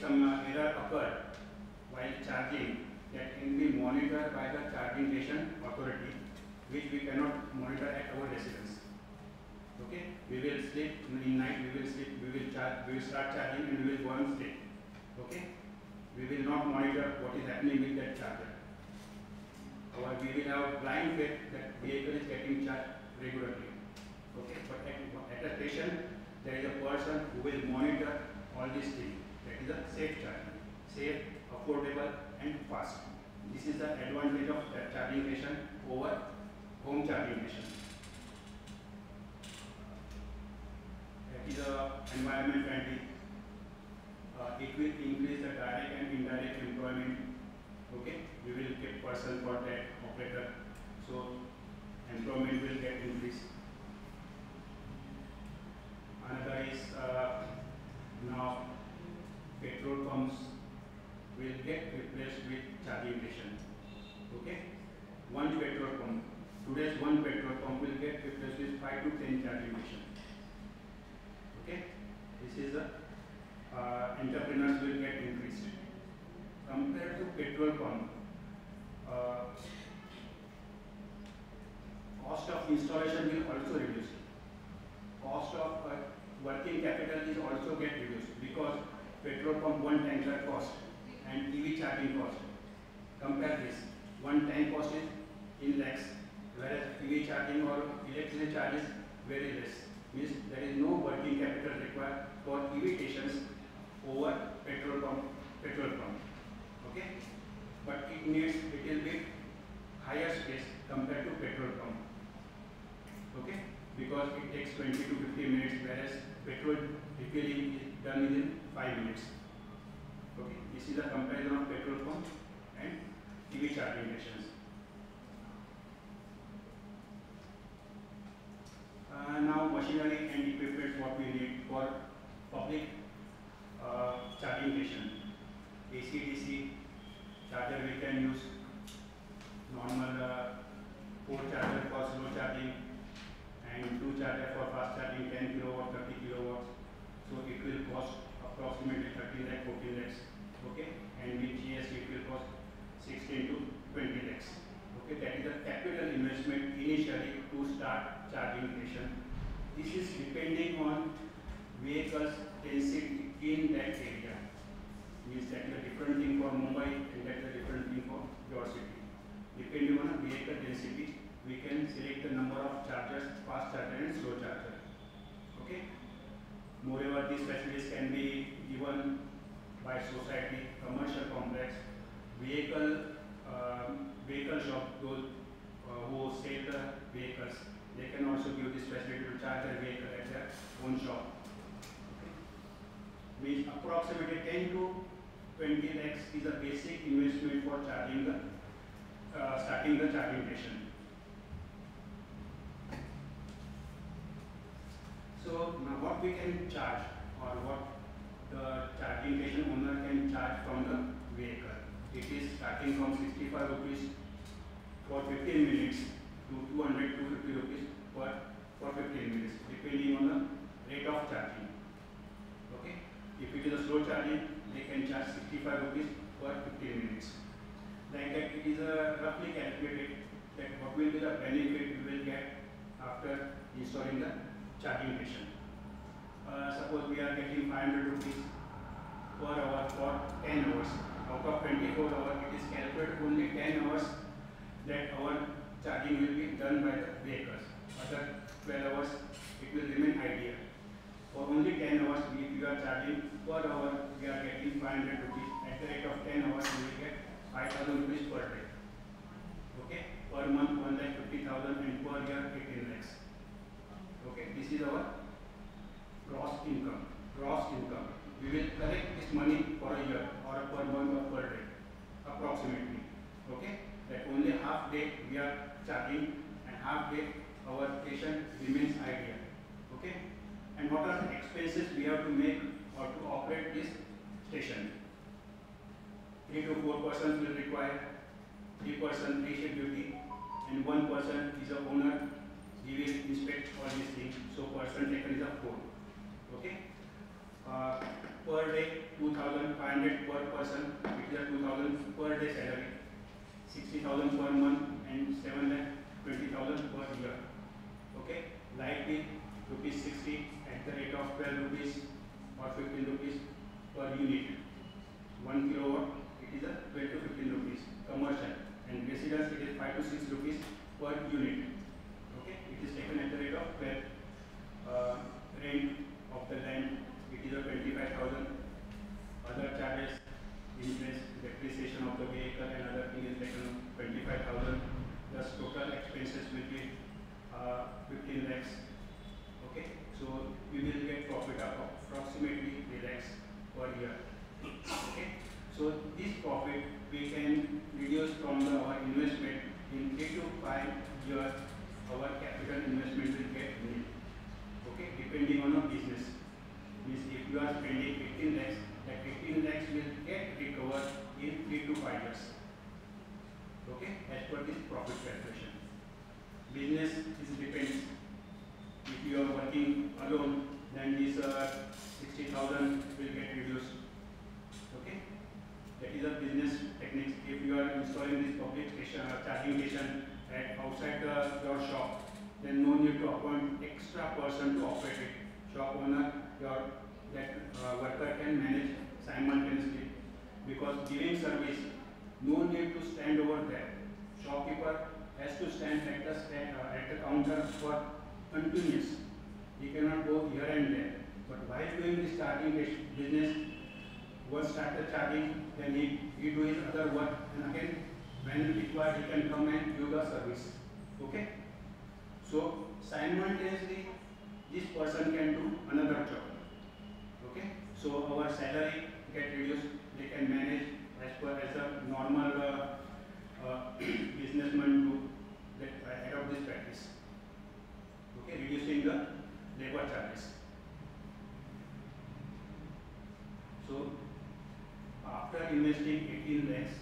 some error occurred while charging, that can be monitored by the charging station authority, which we cannot monitor at our residence. Okay, we will sleep in night, we will sleep, we will charge, we will start charging and we will go and sleep. Okay, we will not monitor what is happening with that charger. Or we will have blind faith that vehicle is getting charged regularly. Okay, but at a station there is a person who will monitor all these things. That is a safe charging, safe, affordable and fast. This is the advantage of that charging station over home charging station. That is environment friendly. It will increase the direct and indirect employment. Okay, we will get person for that operator, so employment will get increased. Another is now petrol pumps will get replaced with charging station. Okay, one petrol pump. Today's one petrol pump will get replaced with 5 to 10 charging stations. Okay, this is the entrepreneurs will get increased. Compared to petrol pump, cost of installation will also reduce. Cost of working capital is also get reduced, because petrol pump one tanker cost and EV charging cost. Compare this, one tank cost is in lakhs, whereas EV charging or electricity charges very less. Means there is no working capital required for EV stations over petrol pump. Okay, but it needs little bit higher space compared to petrol pump. Okay, because it takes 20 to 50 minutes, whereas petrol refilling is done within 5 minutes. Okay, this is the comparison of petrol pump and EV charging stations. Now machinery and equipment what we need for public charging station. AC DC charger we can use, normal 4 charger for slow charging and 2 charger for fast charging, 10 kilowatt, 30 kilowatts. So it will cost approximately 13 lakh, 14 lakhs. Okay, and with GST it will cost 16 to 20 lakhs. Okay, that is a capital investment initially to start charging station. This is depending on vehicles density in that area. Means that is a different thing for Mumbai and that is a different thing for your city. Depending on vehicle density, we can select the number of chargers, fast charger and slow charger. Okay. Moreover, these facilities can be given by society, commercial complex, vehicle shop, those who sell the vehicles. They can also give this facility to charge their vehicle at their own shop. Okay. Means approximately 10 to 20 lakhs is a basic investment for charging the starting the charging station. So now what we can charge, or what the charging station owner can charge from the vehicle. It is starting from 65 rupees for 15 minutes to 200 to 50 rupees for 15 minutes, depending on the rate of charging. Okay. If it is a slow charging, they can charge 65 rupees for 15 minutes. Like that, it is roughly calculated that what will be the benefit we will get after installing the charging station. Suppose we are getting 500 rupees per hour for 10 hours. Out of 24 hours, it is calculated only 10 hours that our charging will be done by the vehicles. Other 12 hours, it will remain idle. For only 10 hours, if you are charging per hour, we are getting 500 rupees. At the rate of 10 hours, we will get 5,000 rupees per day. Okay, per month 1,50,000 and per year 18 lakhs. Okay, this is our gross income. We will collect this money for a year or per month or per day, approximately. Okay, that only half day we are charging and half day our station remains idle. Okay, and what are the expenses we have to make or to operate this station? 3 to 4 persons will require, 3 person pre-shift duty, and 1 person is a owner. He will inspect all these things. So person taken is a 4. Okay. uh, per day 2,500 per person, it is a 2,000 per day salary, 60,000 per month, and 7,20,000 per year. Okay, light bill rupees 60 at the rate of 12 rupees or 15 rupees per unit. 1 kilowatt, it is a 12 to 15 rupees. Commercial and residence, it is 5 to 6 rupees per unit. Okay, it is taken at the rate of 12. Rent of the land, it is a 25,000. Other charges, interest, depreciation of the vehicle and other thing is taken 25,000. Thus total expenses will be 15 lakhs. Okay, so we will get profit of approximately 3 lakhs per year. Okay, so this profit we can reduce from our investment in 3 to 5 years. Our capital investment will get nil. Okay, depending on our business. Means if you are spending 18 lakhs, that 18 lakhs will get recovered in 3 to 5 years. Okay, as per this profit calculation. Business is depends. If you are working alone, then this 60,000 will get reduced. Okay, that is a business technique. If you are installing this public station or charging station at outside your shop, then no need to appoint extra person to operate it. Shop owner, that worker can manage simultaneously, because giving service, no need to stand over there. Shopkeeper has to stand at the counter for continuous. He cannot go here and there. But while doing the starting business, once started charging, then he do his other work, and again when required he can come and do the service. Okay. So simultaneously this person can do another job. Okay. So our salary get reduced. They can manage as a normal businessman do that adopt this practice. Okay, reducing the labor charges. So after investing 18 lakhs,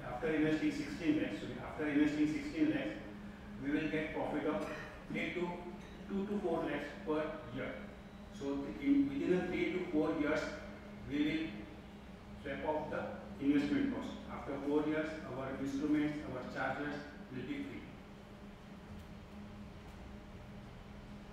after investing 16 lakhs, after investing 16 lakhs, we will get profit of 2 to 4 lakhs per year. So within the 3 to 4 years, we will swap off the investment cost. After 4 years, our instruments, our charges will be free,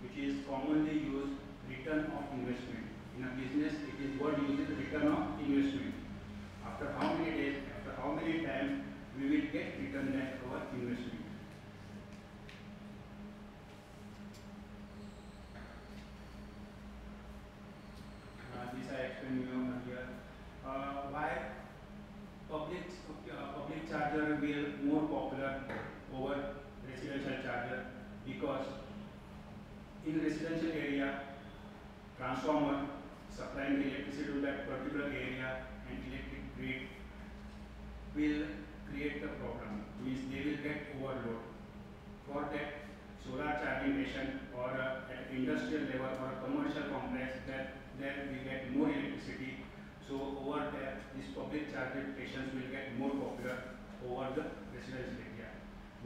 which is commonly used return of investment. In a business, it is what uses return of investment. After how many days, after how many times, we will get return back our investment. This I explained you earlier. Why public charger will more popular over residential charger? Because in residential area, transformer supplying the electricity to that particular area and electric grid will create the problem. Means they will get overload. For that, solar charging station or at industrial level or a commercial complex, there we get more electricity. So over there, these public charging stations will get more popular over the residential area.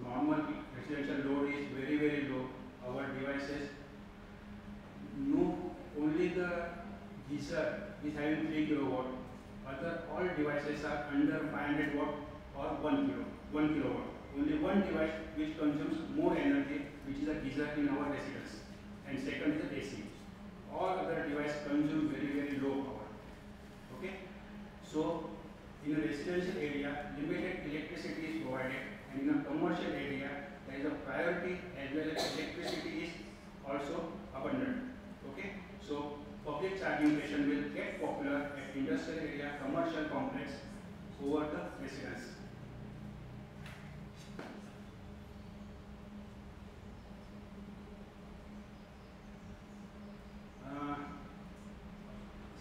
Normal residential load is very, very low. Our devices, no, only the geyser is having 3 kilowatt. Other all devices are under 500 watt or 1 kilowatt. Only one device which consumes more energy, which is a geyser in our residence, and second is the AC. All other devices consume very, very low power. Okay. So in a residential area, limited electricity is provided, and in a commercial area, there is a priority as well as electricity is also abundant. Okay. So public charging station will get popular at industrial area, commercial complex over the residence.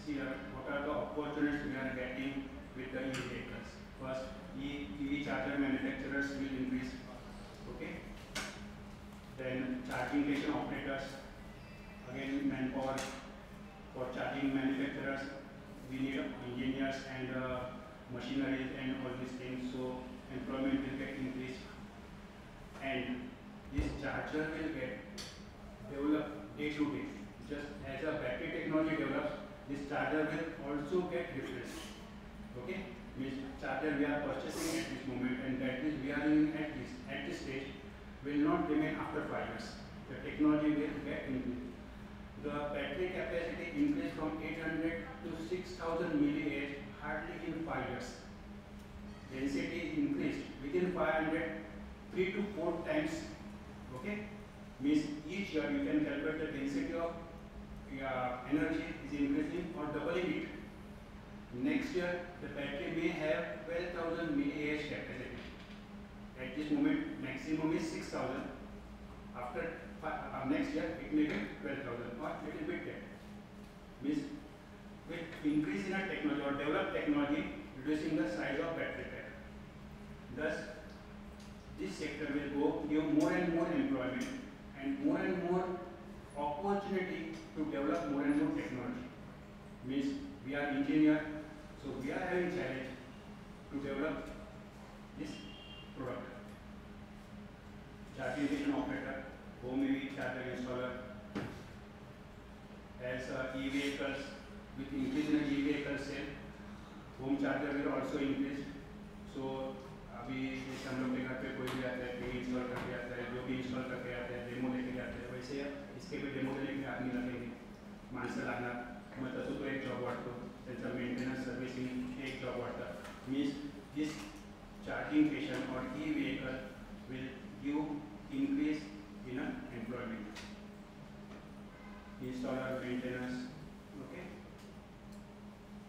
See what are the opportunities we are getting with the EV vehicles. First, EV charger manufacturers will increase. Okay. Then charging station operators, again manpower for charging manufacturers. We need engineers and machineries and all these things. So employment will get increased, and this charger will get developed day to day. just as a battery technology develops, this charger will also get replaced. Okay, means charger we are purchasing at this moment and batteries we are using at this stage will not remain after 5 years. The technology will get increased. The battery capacity increased from 800 to 6000 milliamp hardly in 5 years. Density increased within 500 3 to 4 times. Okay, means each year you can calculate the density of energy is increasing or doubling it. Next year the battery may have 12,000 milliamp capacity. At this moment maximum is 6,000. After next year it may be 12,000 or little bit less. Means with increase in a technology or developed technology, reducing the size of battery pack. Thus, this sector will give more and more employment and more opportunity to develop more and more technology. Means we are engineers, so we are having challenge to develop this product. Charging station operator, home EV charger installer, as e-vehicles, with increase in e-vehicle sale, home charger will also increase. So अभी जिस हम लोग के घर पे कोई भी आता है, टीवी इंस्टॉल करके आता है, जो भी इंस्टॉल करके आता है, डेमो लेके जाते हैं, वैसे इसके भी डेमो लेके आदमी लगेंगे, माणसं लागणार. मग तसं तो एक जॉब वाटतो, त्याचा मेंटेनन्स सर्व्हिसिंग एक जॉब वाटतं. मीन्स दिस चार्जिंग स्टेशन और e-vehicle will give increase in employment. Installer, maintenance, okay.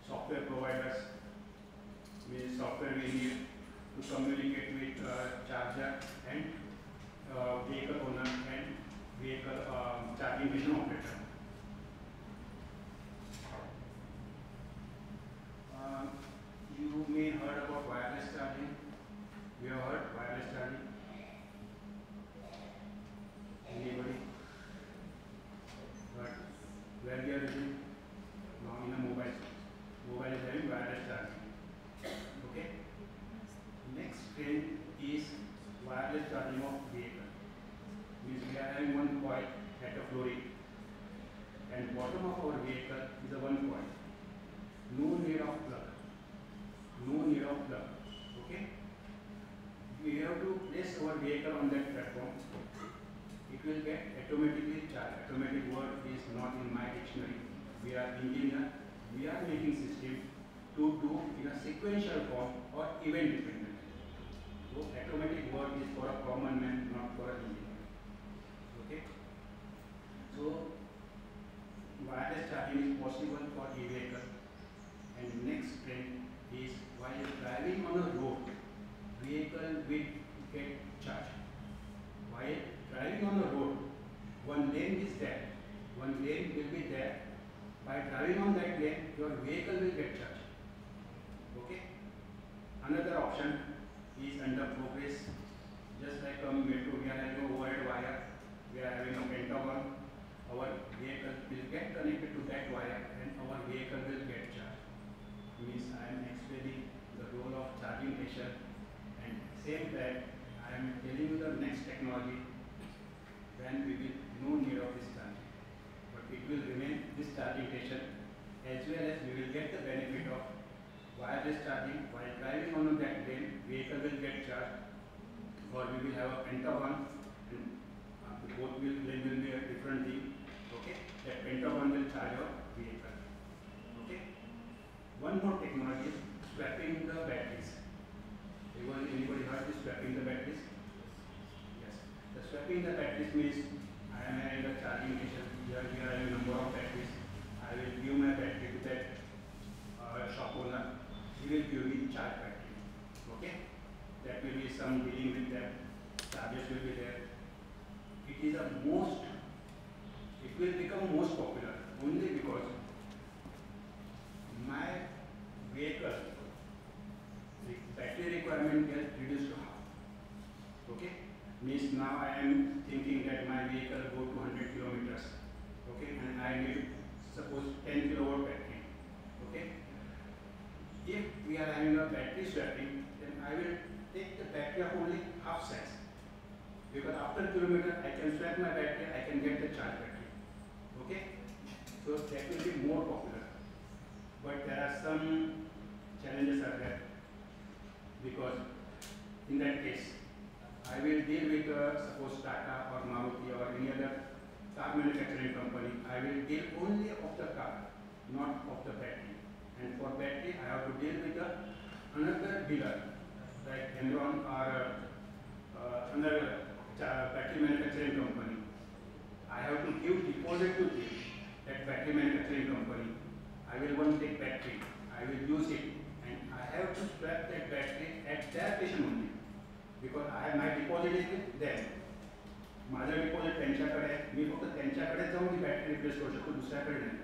Software providers, means software we need to communicate with charger and vehicle owner and vehicle charging station operator. You may heard about wireless charging. You have heard wireless charging? Anybody? But where we are using now in a mobile. Mobile is having wireless charging. Okay. Next trend is wireless charging of vehicle. Means we are having one coil at a floor and bottom of our vehicle is a one coil. No need of plug. No need of plug. Okay. We have to place our vehicle on that platform. It will get automatically charged. Automatic word is not in my dictionary. We are engineer. We are making system to do in a sequential form or event dependent. So automatic word is for a common man, not for an engineer. Okay. So wireless charging is possible for e-vehicle. And next trend is while driving on a road, vehicle will get charged. While driving on the road, one lane is there, one lane will be there. By driving on that lane, your vehicle will get charged. Okay. Another option is under progress. Just like a metro, we are having a overhead wire, we are having a pentagon. Our vehicle will get connected to that wire, and our vehicle will get charged. Means I am explaining the role of charging station, and same time I am telling you the next technology when we will no need of this charging, but it will remain this charging station, as well as we will get the benefit of wireless charging. While driving on that lane, vehicle will get charged, or we will have a pentagon, and both will be a different thing. Okay, that pentagon will charge your vehicle. Okay. One more technology is swapping the batteries. Anybody heard this swapping the batteries? Yes. The swapping the batteries means I am having a charging station. Here we are having a number of batteries. I will give my battery to that shop owner. He will give me charge battery. Okay. That will be some dealing with them. Charges will be there. It is it will become most popular only because my vehicle, the battery requirement gets reduced to half. Okay. Means now I am thinking that my vehicle go to 100 kilometers. Okay. And I need suppose 10 kilowatt battery. Okay. If we are having a battery swapping, then I will take the battery of only half size. Because after kilometer I can swap my battery, I can get the charge battery. Okay. So that will be more popular. But there are some challenges are there, because in that case, I will deal with suppose Tata or Maruti or any other car manufacturing company. I will deal only of the car, not of the battery. And for battery, I have to deal with another dealer, like Enron or another battery manufacturing company. I have to give deposit to that battery manufacturing company. I will one take battery, I will use it, and I have to swap that battery at their station only, because my deposit is with them. माझा deposit त्यांच्याकडे आहे, मी फक्त त्यांच्याकडे जाऊन ती battery replace करू शकतो, दुसऱ्याकडे नाही.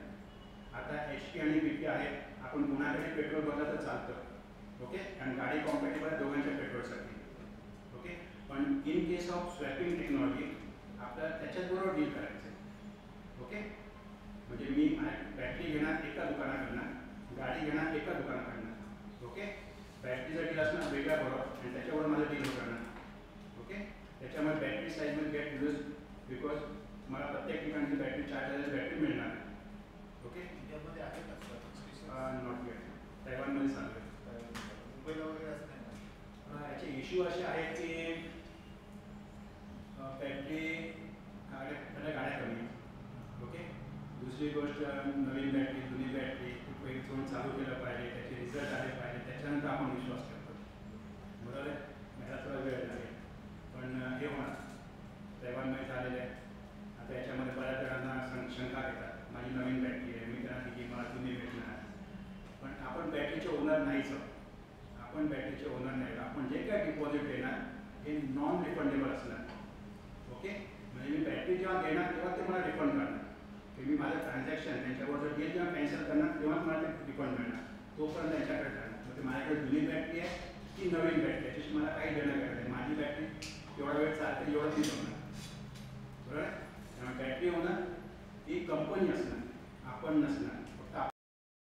आता HP आणि BP आहे, आपण कोणाकडे पेट्रोल भरलं तर चालतं, ओके, आणि गाडी कॉम्पॅटेबल आहे दोघांच्या पेट्रोलसाठी, ओके. पण in case of swapping technology आपल्याला त्याच्याचबरोबर डील करायचं, ओके. म्हणजे मी बॅटरी घेणार एका दुकानाकडनं, गाडी घेणार एका दुकानाकडनं, ओके. बॅटरीचा डील असणार वेगळ्या बरोबर आणि त्याच्यावर माझं डील करणार, ओके. त्याच्यामुळे battery size will get reduce, because मला प्रत्येक ठिकाणची बॅटरी चार्ज झालेली बॅटरी मिळणार आहे, ओके. इंडियामध्ये आहे का नॉट येट, तैवानमध्ये चालू आहे. मुंबईला वगैरे असं नाही. याचे इश्यू असे आहेत की बॅटरी गाड्या कमी आहेत, ओके. दुसरी गोष्ट, नवीन बॅटरी जुनी बॅटरी एक दोन चालू केलं पाहिजे, त्याचे रिझल्ट आले पाहिजे, त्याच्यानंतर आपण विश्वास करतो, बरोबर आहे. मला थोडा वेळ लागेल, पण हे होणार. तैवानमध्ये झालेलं आहे. आता याच्यामध्ये बऱ्याच जणांना शंका घेतात, माझी नवीन बॅटरी आहे, मी त्यांना की मला जुनी भेटणार, पण आपण बॅटरीचे ओनर नाहीच आहोत. आपण बॅटरीचे ओनर नाही, आपण जे काय डिपॉझिट देणार हे नॉन रिफंडेबल असणार, ओके. म्हणजे मी बॅटरी जेव्हा देणार तेव्हा ते मला रिफंड करणार, की मी माझं ट्रान्झॅक्शन त्यांच्याबरोबर डील जेव्हा कॅन्सल करणार तेव्हाच मला ते रिफंड मिळणार, तोपर्यंत त्यांच्याकडे जाणार. मग ते माझ्याकडे जुनी बॅटरी आहे की नवीन बॅटरी, त्याच्याशी मला काही देणं करायचं आहे. माझी बॅटरी एवढा वेळ चालते एवढं तीच होणार, बरोबर आहे. त्यामुळे बॅटरी होणार ही कंपनी असणार, आपण नसणार.